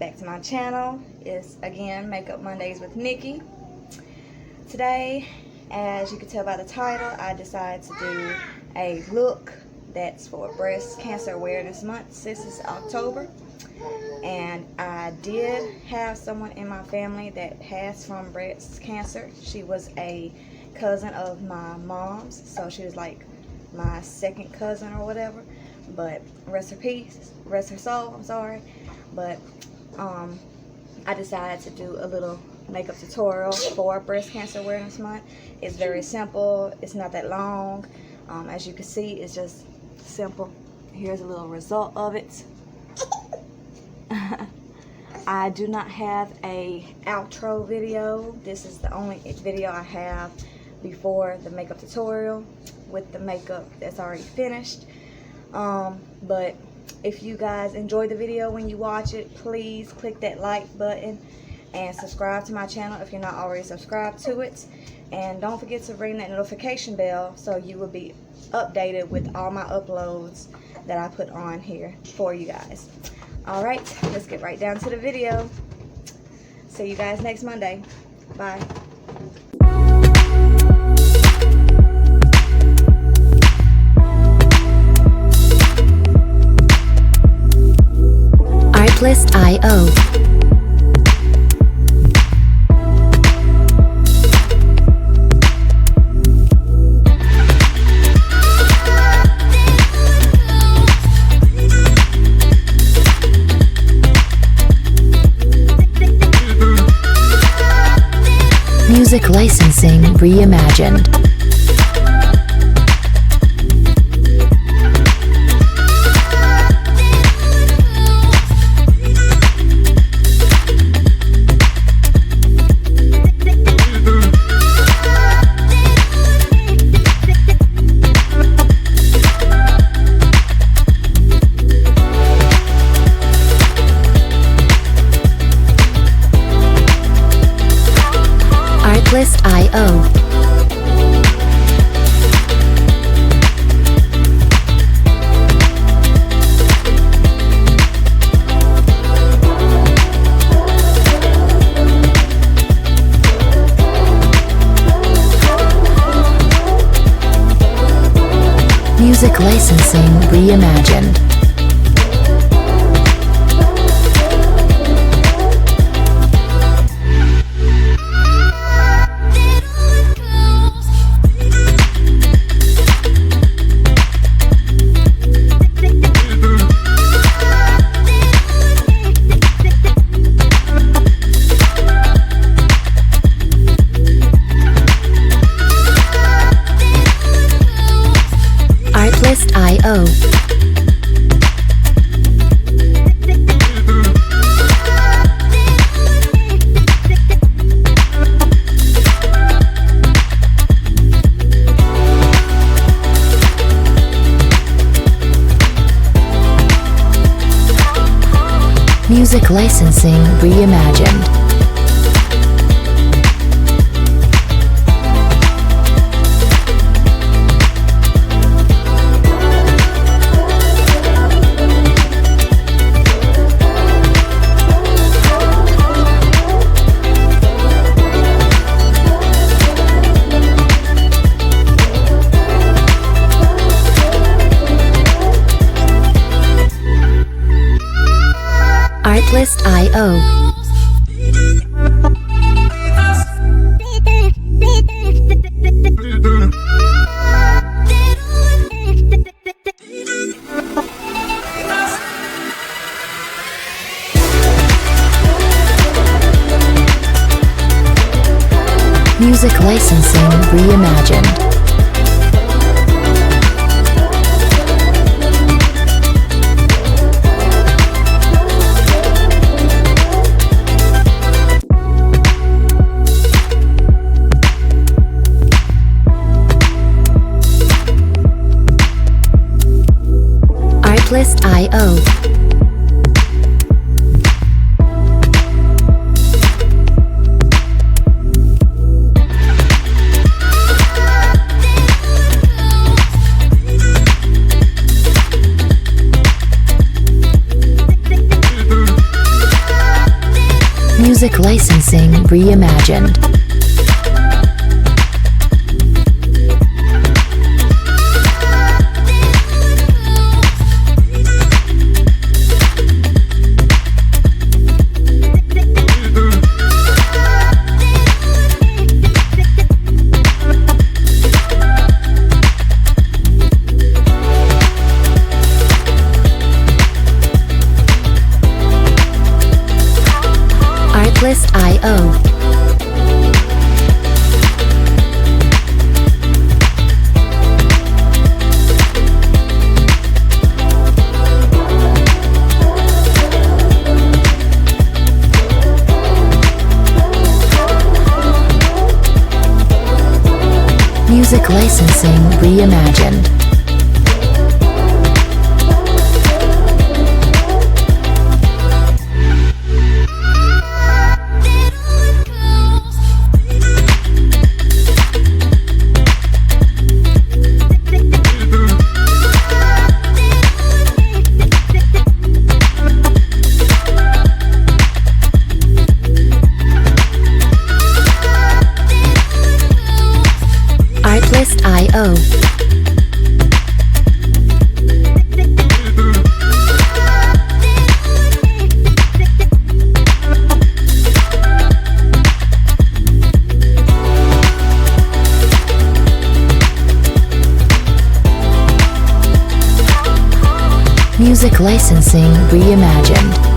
back to my channel. It's again Makeup Mondays with Nikki. Today, as you can tell by the title, I decided to do a look that's for Breast Cancer Awareness Month. This is October, and I did have someone in my family that has from breast cancer. She was a cousin of my mom's, so she was like my second cousin or whatever. But rest her soul, I'm sorry. But I decided to do a little makeup tutorial for Breast Cancer Awareness Month. It's very simple. It's not that long. As you can see, it's just simple. Here's a little result of it. I do not have a outro video. This is the only video I have before the makeup tutorial with the makeup that's already finished. But if you guys enjoy the video when you watch it, please click that like button and subscribe to my channel if you're not already subscribed to it. And don't forget to ring that notification bell so you will be updated with all my uploads that I put on here for you guys. Alright, let's get right down to the video. See you guys next Monday. Bye. Artlist.io. Music licensing reimagined. Artlist.io. Music licensing reimagined. Artlist.io. Music licensing reimagined. Artlist.io. Music licensing reimagined. Artlist.io. Music licensing reimagined. Artlist.io. Music licensing reimagined. Artlist.io. Music licensing reimagined.